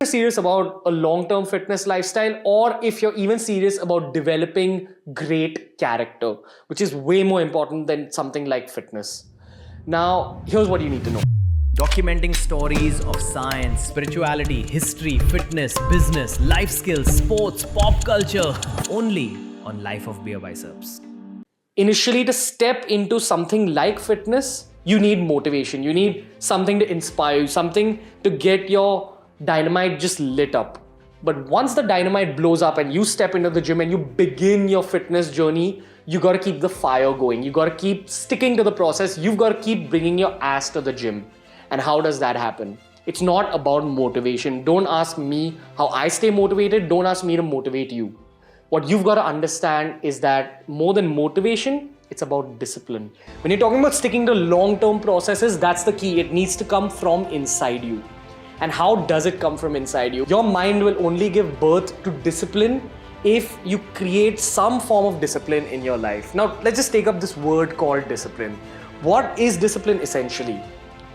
you're serious about a long-term fitness lifestyle, or if you're even serious about developing great character, which is way more important than something like fitness. Now, here's what you need to know. Documenting stories of science, spirituality, history, fitness, business, life skills, sports, pop culture, only on Life of BeerBiceps. Initially, to step into something like fitness, you need motivation. You need something to inspire you, something to get your dynamite just lit up. But once the dynamite blows up and you step into the gym and you begin your fitness journey, you gotta keep the fire going. You gotta keep sticking to the process. You've gotta keep bringing your ass to the gym. And how does that happen? It's not about motivation. Don't ask me how I stay motivated. Don't ask me to motivate you. What you've got to understand is that more than motivation, it's about discipline. When you're talking about sticking to long-term processes, that's the key. It needs to come from inside you. And how does it come from inside you? Your mind will only give birth to discipline if you create some form of discipline in your life. Now, let's just take up this word called discipline. What is discipline essentially?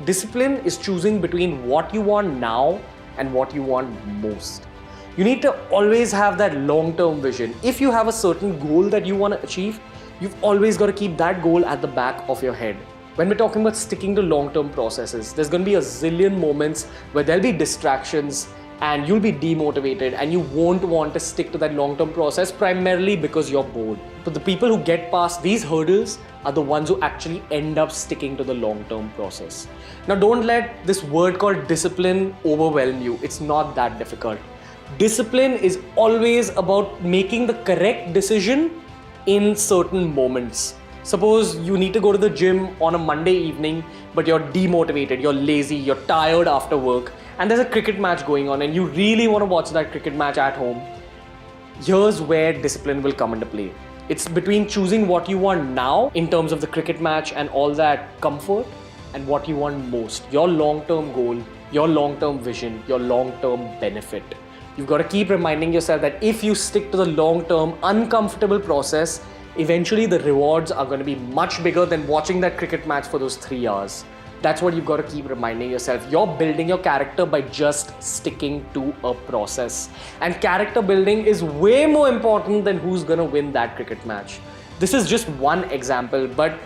Discipline is choosing between what you want now and what you want most. You need to always have that long-term vision. If you have a certain goal that you want to achieve, you've always got to keep that goal at the back of your head. When we're talking about sticking to long-term processes, there's going to be a zillion moments where there'll be distractions and you'll be demotivated and you won't want to stick to that long-term process primarily because you're bored. But the people who get past these hurdles are the ones who actually end up sticking to the long-term process. Now, don't let this word called discipline overwhelm you. It's not that difficult. Discipline is always about making the correct decision in certain moments. Suppose you need to go to the gym on a Monday evening, but you're demotivated, you're lazy, you're tired after work, and there's a cricket match going on and you really want to watch that cricket match at home. Here's where discipline will come into play. It's between choosing what you want now in terms of the cricket match and all that comfort and what you want most. Your long-term goal, your long-term vision, your long-term benefit. You've got to keep reminding yourself that if you stick to the long-term, uncomfortable process, eventually the rewards are going to be much bigger than watching that cricket match for those 3 hours. That's what you've got to keep reminding yourself. You're building your character by just sticking to a process. And character building is way more important than who's going to win that cricket match. This is just one example, but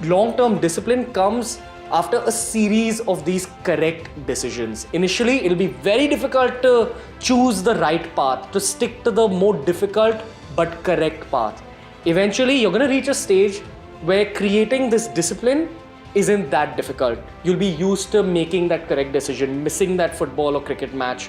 long-term discipline comes after a series of these correct decisions. Initially, it'll be very difficult to choose the right path, to stick to the more difficult but correct path. Eventually, you're going to reach a stage where creating this discipline isn't that difficult. You'll be used to making that correct decision, missing that football or cricket match,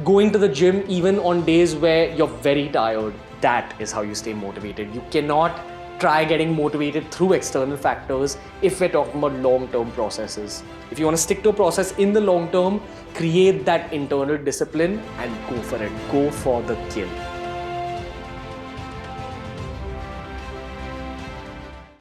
going to the gym even on days where you're very tired. That is how you stay motivated. You cannot try getting motivated through external factors if we're talking about long-term processes. If you want to stick to a process in the long term, create that internal discipline and go for it. Go for the kill.